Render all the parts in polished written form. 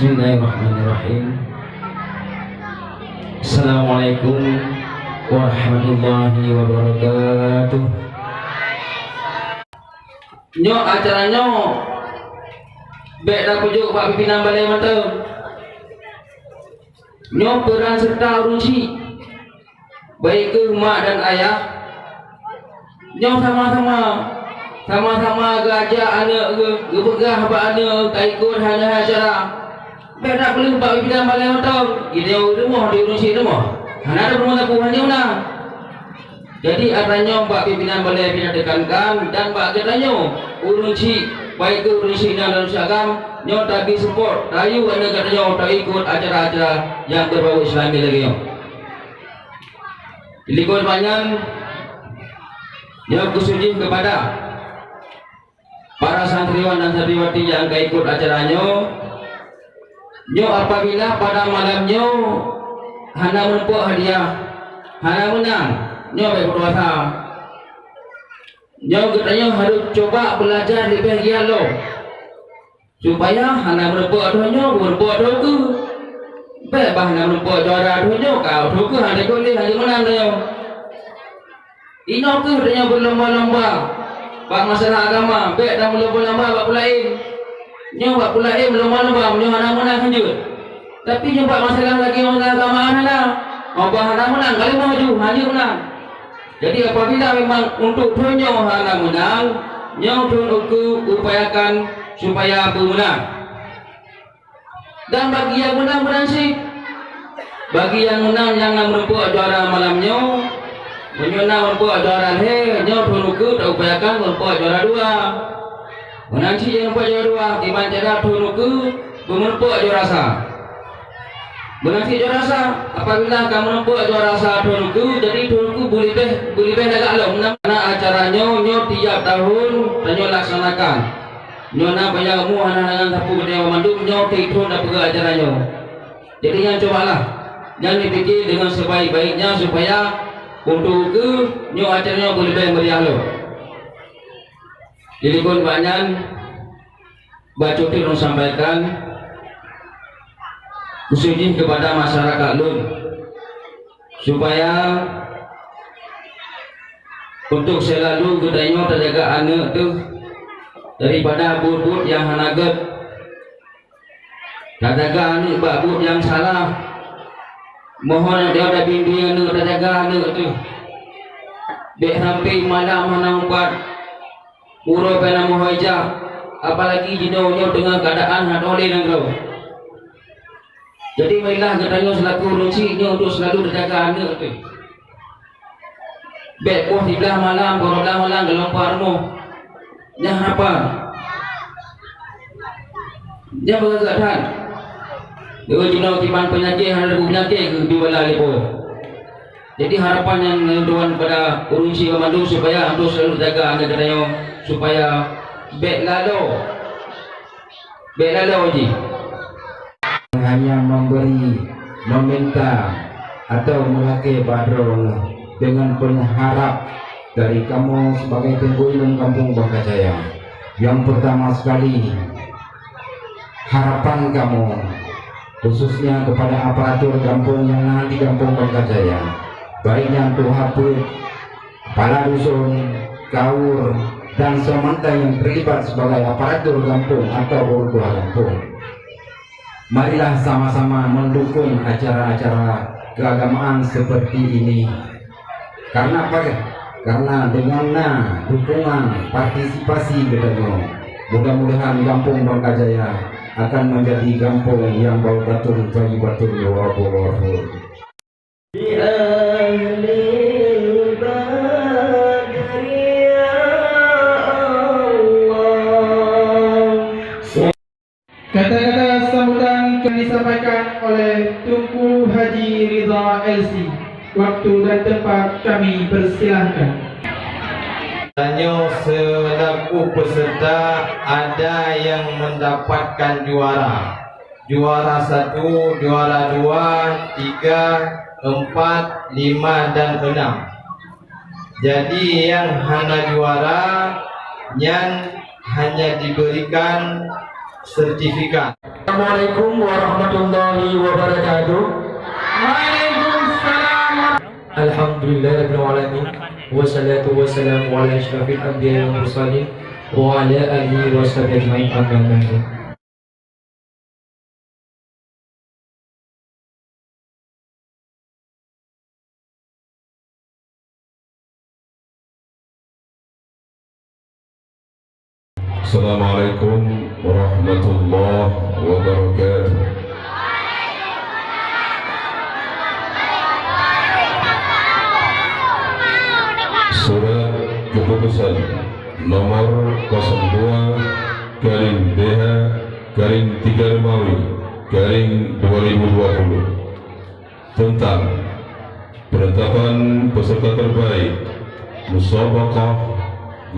Bismillahirrahmanirrahim. Assalamualaikum warahmatullahi wabarakatuh. Nyo acaranya baik dah pujuk Pak Pimpinan Balai Mata. Nyo peran serta urunsi baik ke mak dan ayah. Nyo sama-sama gajah anak ke pegah apa anak tak ikut hanya acara. Baik tak perlu Pak Pimpinan Balai Mata. Kita rumah di urunsi rumah. Hanya ada rumah aku hanya mana. Jadi artinya Pak Pimpinan Balai Pimpinan tekankan dan Pak katanya urunsi baik ke urunsi dan agam nyo tak bi support tayu anda katanya tak ikut acara-acara yang berbau Islami lagi yo. Likut banyak yang kusuji kepada para santriwan dan santriwati yang ikut acaranya. Nyo apabila pada malamnya hana menumpuk hadiah, hana menang, nyo baik berdoa. Nyo katanya harus coba belajar lebih giat lo supaya hana menumpuk doanya berbuat doa. Baik bah hana menumpuk juara doanya kau doa hana boleh hanya menang doanya. Ino ke katanya berlomba-lomba bak masalah agama, baik dah berlomba-lomba bak pulain. Nyo bak pulain berlomba-lomba nyo hana menang saja. Tapi nyo bak masalah lagi masalah agama hana. Apa hana menang kali maju hanya menang. Jadi apabila memang untuk doanya hana menang, nyo doa upayakan supaya bermenang. Dan bagi yang menang beransik, bagi yang menang jangan menumpuk juara malamnya. Menyona menumpuk juara nyo doa tak upayakan menumpuk juara dua. Menang si yang menumpuk juara dua, gimana cara doa menumpuk juara sah. Menang si juara sah, apabila kamu menumpuk juara sah doa, jadi doa boleh agak lo. Karena acaranya nyo tiap tahun nyo laksanakan. Nyo nak banyak mu anak dengan sapu gede memandu nyo tidur dah pergi acaranya. Jadi yang cobalah, jangan dipikir dengan sebaik-baiknya supaya untuk ke nyo acaranya boleh meriah lo. Jadi pun banyak baca firman sampaikan khususnya kepada masyarakat lun supaya untuk selalu gedanya terjaga anak tu daripada bud-bud yang hanaget, terjaga anak bud yang salah. Mohon dia ada bimbing anak terjaga anak tu. Dek sampai malam hanang empat pura pena muhajah, apalagi jinaunya dengan keadaan hadole dan kau. Jadi marilah katanya selaku urunsinya untuk selalu terjaga anak tu. Bek poh di belah malam, berolah malam dalam parmo. Yang apa? Yang bergagahan. Dia jinau tiban penyakit, ada penyakit ke biwala lepo. Jadi harapan yang tuan pada urunsi pemandu supaya untuk selalu jaga anak katanya supaya bek lalo ji. Hanya memberi, meminta atau melaki badrol dengan berharap dari kamu sebagai penghulu kampung Bangkajaya. Yang pertama sekali harapan kamu khususnya kepada aparatur kampung yang nanti kampung Bangkajaya, baiknya untuk hapus, kepala dusun, kaur dan semanta yang terlibat sebagai aparatur kampung atau ketua kampung. Marilah sama-sama mendukung acara-acara keagamaan seperti ini. Karena apa? Karena dengan dukungan partisipasi kita, mudah-mudahan kampung Bangkajaya akan menjadi kampung yang bau batur bagi batur warahmatullahi Kata-kata sambutan akan disampaikan oleh Tunku Haji Ridha LC. Waktu dan tempat kami persilahkan. Hanya selaku peserta ada yang mendapatkan juara. Juara 1, juara 2, 3, 4, 5 dan 6. Jadi yang hanya juara yang hanya diberikan sertifikat. Assalamualaikum warahmatullahi wabarakatuh. Waalaikumsalam. Alhamdulillahirabbil alamin. Wassalatu wassalamu ala asyrafil anbiya'i wal mursalin wa ala alihi washabihi ajmain. Amma ba'du. Assalamualaikum warahmatullahi wabarakatuh. Surat keputusan nomor 02-BH-3 tentang penetapan peserta terbaik Musabaqah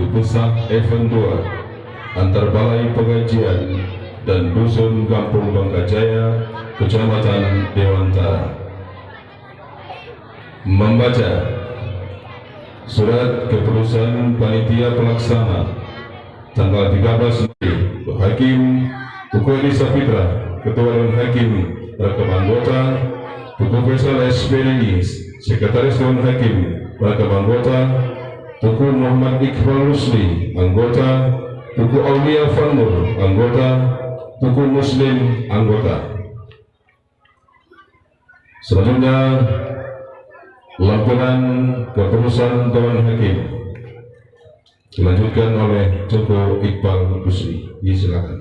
Gupusah Event 2 antar Balai Pengajian dan Dusun Kampung Bangkajaya, Kecamatan Dewantara. Membaca surat keputusan panitia pelaksana tanggal 13 Mei, Hakim Tuku Elisa Fitra, Ketua Dewan Hakim, Rakam Anggota, Tuku Faisal SPDI, Sekretaris Dewan Hakim, Rakam Anggota, Tuku Muhammad Iqbal Rusli, Anggota, Tuku Aulia Fanur, Anggota, Tuku Muslim, Anggota. Selanjutnya lampiran keputusan Dewan Hakim dilanjutkan oleh Tuku Iqbal Rusli. Silakan.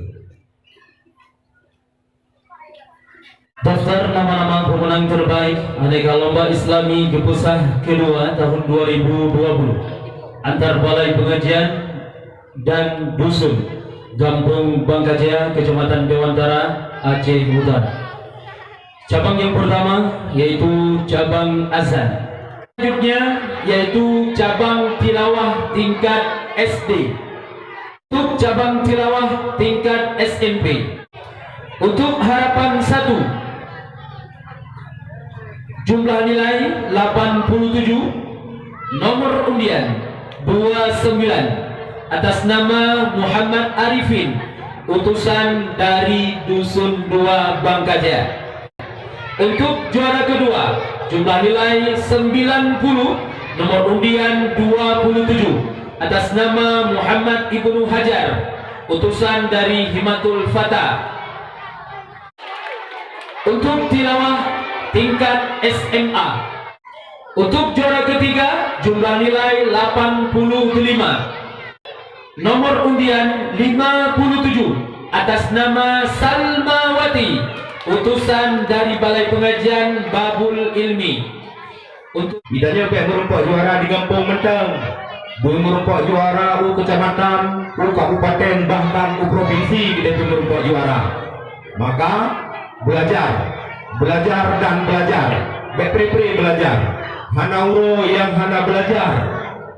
Daftar nama-nama pemenang terbaik Aneka Lomba Islami Gepusah kedua tahun 2020 antar Balai Pengajian dan Dusun Kampung Bangkajaya, Kecamatan Dewantara, Aceh Utara. Cabang yang pertama yaitu cabang azan. Selanjutnya yaitu cabang tilawah tingkat SD. Untuk cabang tilawah tingkat SMP. Untuk harapan 1, jumlah nilai 87, nomor undian 29, atas nama Muhammad Arifin, utusan dari Dusun 2 Bangkajaya. Untuk juara kedua, jumlah nilai 90, nomor undian 27, atas nama Muhammad Ibnu Hajar, utusan dari Himatul Fatah. Untuk tilawah tingkat SMA, untuk juara ketiga, jumlah nilai 85, nomor undian 57, atas nama Salmawati, utusan dari Balai Pengajian Babul Ilmi. Untuk Bidanya pihak merompak juara di Kampung Mentang, merompak juara kecamatan, kabupaten, bahkan provinsi kita merompak juara. Maka belajar dan belajar, bepre belajar. Hanauro yang hana belajar.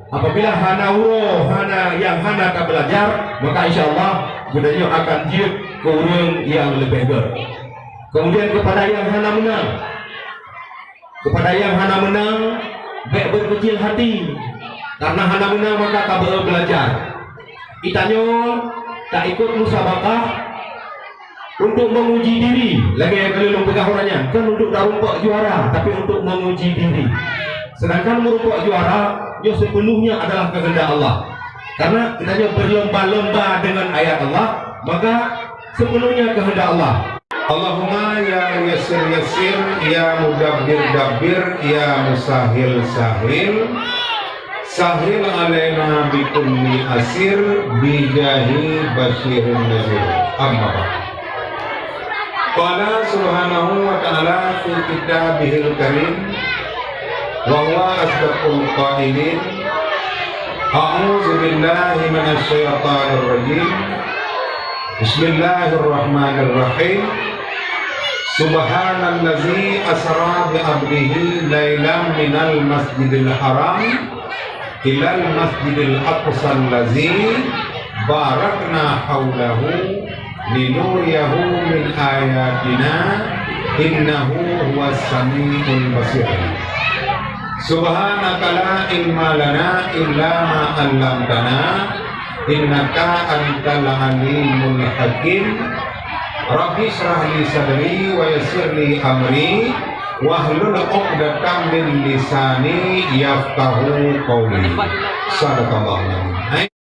Apabila hanauro yang hana tak belajar, maka insya Allah budaya akan jiut ke orang yang lebih ber. Kemudian kepada yang hana menang, baik berkecil hati, karena hana menang maka tak belajar. Itanyo tak ikut musabaqah untuk menguji diri, lagi yang kali pegang orangnya kan untuk tak rompak juara, tapi untuk menguji diri. Sedangkan merompak juara, yang sepenuhnya adalah kehendak Allah. Karena kita berlomba-lomba dengan ayat Allah, maka sepenuhnya kehendak Allah. Allahumma ya yasir yasir, ya mudabbir dabbir, ya musahil sahil, sahil alaina bikulli asir, bijahi basyirin nazir. Amma ba'd. Qala subhanahu wa ta'ala fi kitabihil karim wa huwa asdaqul qailin. A'udzu billahi minasy syaithanir rajim. Bismillahirrahmanirrahim. Subhanallazi asra bi 'abdihi lailan minal masjidil haram ilal masjidil aqsa allazi barakna haulahu linuriyahu min ayatina innahu huwas samiul basir. Subhanaka la ilma lana illa ma 'allamtana innaka antal alimul hakim. Rabbi shrah li sadri wa yassir li amri wahlul 'uqdatam min lisani yafqahu qawli. Sadaqallahu